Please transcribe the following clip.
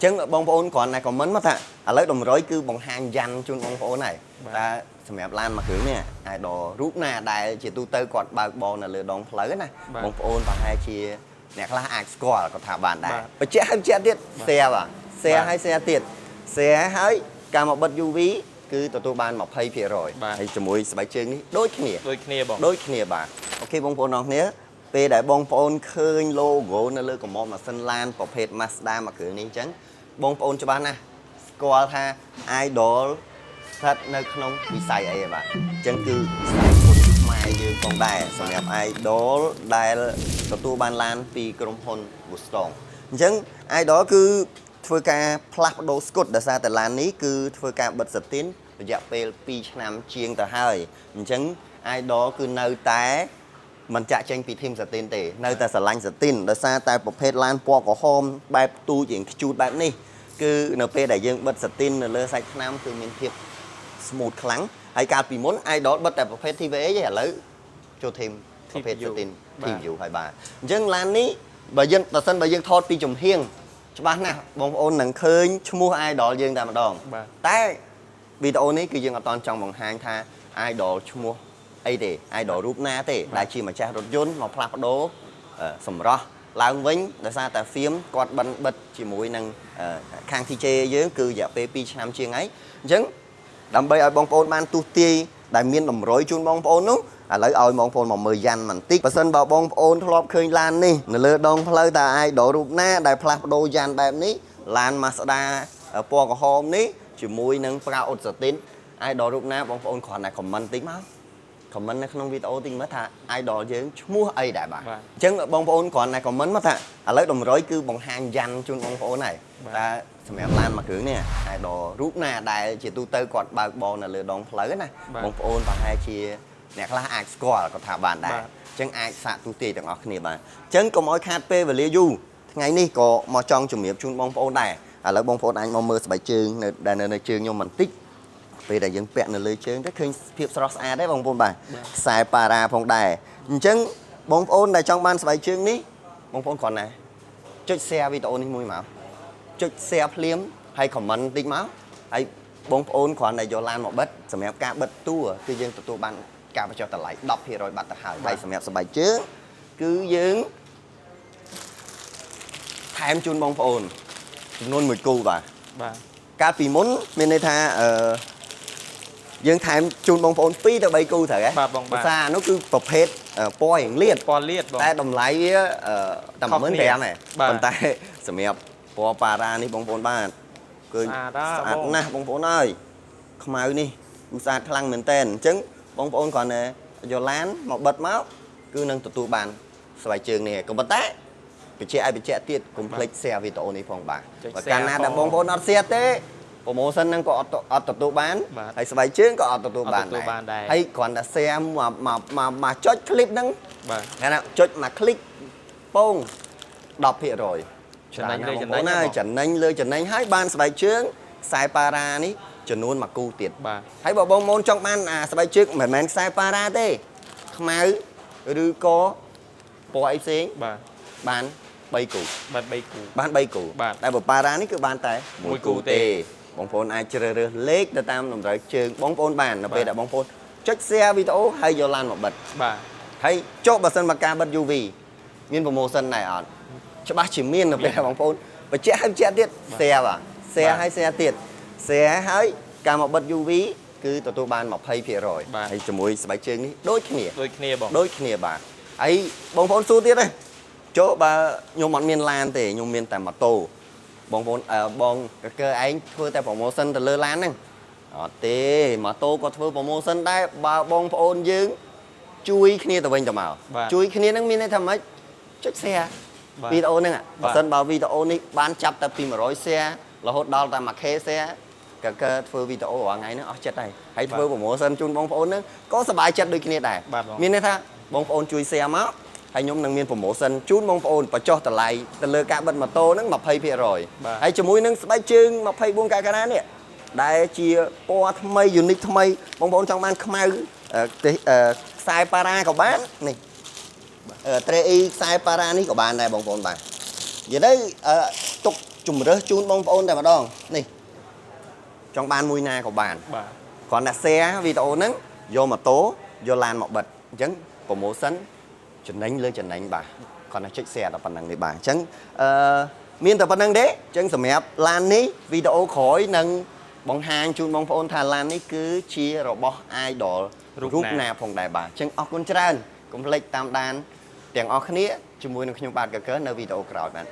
Chẳng bông bồn còn này còn mến mất ạ. Lấy đồng rối cứ bông hàng dành chung bông bồn này. Ta xem đẹp lan mà cứ nè. Ai đồ rút nè đại chỉ tu tư còn bao bò là lừa đón lấy nè. Bông bồn và hai chia nè là ai score còn thả bàn đại. Và chết tiết xe vào. Xe hay xe tiệt. Xe hay cả một bật UV cứ tụi bàn một hay phía rồi. Hay cho mùi bài chương đi. Đôi khnia bà. Ok bông bồn nóng nhé. Về đại bông bồn khơi logo nó lừa của một mà sân lan của phết Mazda mà cứ ní chắn. Bông bồn cho bạn nè. Score tha idol thật nơi không bị xài ấy bà. Chân cứ xàiคนខ្មែរយើងផងដែរសម្រាប់ idol ដែលទទួលបានឡានពីក្រុមហ៊ុន Bustong អញ្ចឹង idol គឺធ្វើការផ្លាស់ប្ដូរស្គុតដោយសារតែឡាននេះគឺធ្វើការបិទស្ទីនរយៈពេល2ឆ្នាំជាងទៅហើយអញ្ចឹង idol គឺនៅតែមិនចាក់ចេញពីធីមស្ទីនទេនៅតែស្រឡាញ់ស្ទីនដោយសារតែប្រភេទឡានពណ៌ក្រហមបែបទូជាងខ្ជូតបែបនេះគឺនៅពេលដែលយើងបិទស្ទីននៅលើសាច់ថ្នាំគឺមានភាព smooth ខ្លាំងហើយកាលពីមុន idol បិទតែប្រភេទ TVA ទេឥឡូវចូលធីមប្រភេទ Satin TVU ហើយបាទអញ្ចឹងឡាននេះបើយើងថតពីចំហៀងច្បាស់ណាស់បងប្អូននឹងឃើញឈ្មោះ idol យើងតែម្ដងតែវីដេអូនេះគឺយើងអត់តន់ចង់បង្ហាញថា idol ឈ្មោះអីទេ idol រូបណាទេដែលជាម្ចាស់រថយន្តមកផ្លាស់ប្ដូរសម្រស់ឡើងវិញដោយសារតែ film គាត់បិទជាមួយនឹងខាង TJ យើងគឺរយៈពេល2ឆ្នាំជាងហើយអញ្ចឹងដើម្បីឲ្យបងប្អូនបានទូទាយដែលមានតម្រុយជូនបងប្អូននោះឥឡូវឲ្យបងប្អូនមកមើលយ៉ាន់បន្តិចបើសិនបើបងប្អូនធ្លាប់ឃើញឡាននេះនៅលើដងផ្លូវតើ idol រូបណាដែលផ្លាស់ប្ដូរយ៉ាន់បែបនេះឡាន Mazda ពណ៌ក្រហមនេះជាមួយនឹងប្រើអ៊ុតសាទីន idol រូបណាបងប្អូនគ្រាន់តែ comment តិចមក comment នៅក្នុងវីដេអូតិចមើលថា idol យើងឈ្មោះអីដែរបាទអញ្ចឹងបងប្អូនគ្រាន់តែ comment មកថាឥឡូវតម្រុយគឺបង្ហាញយ៉ាន់ជូនបងប្អូនហើយតើសម្រាប់ឡានមួយគ្រឿងនេះ idol រូបណាដែលជាទូទៅគាត់បើកបរនៅលើដងផ្លូវណាបងប្អូនប្រហែលជាអ្នកខ្លះអាចស្គាល់គាត់ថាបានដែរអញ្ចឹងអាចសាកទូទាយទាំងអស់គ្នាបាទអញ្ចឹងកុំឲ្យខាតពេលវេលាយូរថ្ងៃនេះក៏មកចង់ជំរាបជូនបងប្អូនដែរឥឡូវបងប្អូនអាចមកមើលស្បែកជើងនៅជើងខ្ញុំបន្តិចពេលដែលយើងពាក់នៅលើជើងទៅឃើញភាពស្រស់ស្អាតដែរបងប្អូនបាទខ្សែប៉ារ៉ាផងដែរអញ្ចឹងបងប្អូនដែលចង់បានស្បែកជើងនេះបងប្អូនគ្រាន់តែចុច share វីដេអូនេះមួយមកចុច share ភ្លាមហើយ comment តិចមកហើយបងប្អូនគ្រាន់តែយកឡានមកបិទសម្រាប់ការបិទតួគឺយើងទទួលបានការបញ្ចុះតម្លៃ 10% បាត់ទៅហើយហើយសម្រាប់ស្បែកជើងគឺយើងថែមជូនបងប្អូនចំនួន1គូបាទកាលពីមុនមានន័យថាយើងថែមជូនបងប្អូន2ទៅ3គូត្រូវហ៎ភាសានោះគឺប្រភេទពណ៌រៀងលាតតែតម្លៃវាតែ15000ទេប៉ុន្តែសម្រាប់ពណ៌ប៉ារ៉ានេះបងប្អូនបាទគឺស្អាតណាស់បងប្អូនអើយខ្មៅនេះស្អាតខ្លាំងមែនតើអញ្ចឹងបងប្អូនគ្រាន់តែយកឡានមកបិទមកគឺនឹងទទួលបានស្បែកជើងនេះក៏ប៉ុន្តែបញ្ជាក់ទៀតកុំភ្លេច share វីដេអូនេះផងបាទបើកាលណាដែលបងប្អូនអត់ share ទេpromotion ហ្នឹងក៏អត់ទទួលបានហើយស្បែកជើងក៏អត់ទទួលបានដែរហើយគ្រាន់តែ share មកចុច clip ហ្នឹងបាទគេថាចុចមក click ពង 10% ចំណេញលើចំណេញហើយបានស្បែកជើងខ្សែប៉ារ៉ានេះចំនួន1គូទៀតបាទហើយបើបងប្អូនចង់បានស្បែកជើងមិនមែនខ្សែប៉ារ៉ាទេខ្មៅឬក៏ពណ៌អីផ្សេងបាទបាន3គូបាន3គូតែបើប៉ារ៉ានេះគឺបានតែ1គូទេបងប្អូនអាចជ្រើសរើសលេខទៅតាមតម្រូវជើងបងប្អូនបាននៅពេលដែលបងប្អូនចុច share វីដេអូហើយយកឡានមកបិទបាទហើយចុះបើសិនមកការបិទ UV មាន promotion ដែរអត់ច្បាស់ជាមាននៅពេលដែលបងប្អូនបញ្ជាក់ទៀត share បាទ share ហើយ share ទៀត share ហើយការមកបិទ UV គឺទទួលបាន 20% ហើយជាមួយស្បែកជើងនេះដូចគ្នាបាទហើយបងប្អូនសួរទៀតទេចុះបើខ្ញុំអត់មានឡានទេខ្ញុំមានតែម៉ូតូបងប្អូនបងកើឯងធ្វើតែ promotion ទៅលើឡានហ្នឹងអត់ទេម៉ូតូក៏ធ្វើ promotion ដែរបើបងប្អូនយើងជួយគ្នាទៅវិញទៅមកជួយគ្នាហ្នឹងមានន័យថាម៉េចចុច share វីដេអូហ្នឹងបើសិនបើវីដេអូនេះបានចាប់តែពី100 share រហូតដល់តែ 1k share កើធ្វើវីដេអូរាល់ថ្ងៃហ្នឹងអស់ចិត្តហើយធ្វើ promotion ជូនបងប្អូនហ្នឹងក៏សប្បាយចិត្តដូចគ្នាដែរមានន័យថាបងប្អូនជួយ share មកហើយខ្ញុំនឹងមាន promotion ជូនបងប្អូនបញ្ចុះតម្លៃទៅលើការបិទម៉ូតូហ្នឹង 20% ហើយជាមួយនឹងស្បែកជើង24កាការ៉ានេះដែលជាពណ៌ថ្មី unique ថ្មីបងប្អូនចង់បានខ្មៅខ្សែប៉ារ៉ាក៏បាននេះ tre ខ្សែប៉ារ៉ានេះក៏បានដែរបងប្អូនបាទនិយាយទៅទុក chùm rớt chun bông ôn tại mà đong nè trong ban mùi na của bạn còn là xe video nắng vô mà tố vô lan một bật chẳng promotion chuẩn đánh lên chuẩn đánh bà còn là chiếc xe là phần năng để bà chẳng miền tập phần năng đấy chẳng sầm ép lan ní video khỏi nâng bóng hàng chun bóng ôn thà lan ní cứ chia rồi bỏ ai đổ rút nà phòng đại bà chẳng ọc con trơn cũng lấy tam đàn tiền ọc khné chung mùi nó không bạn cả cỡ nơi video cào bạn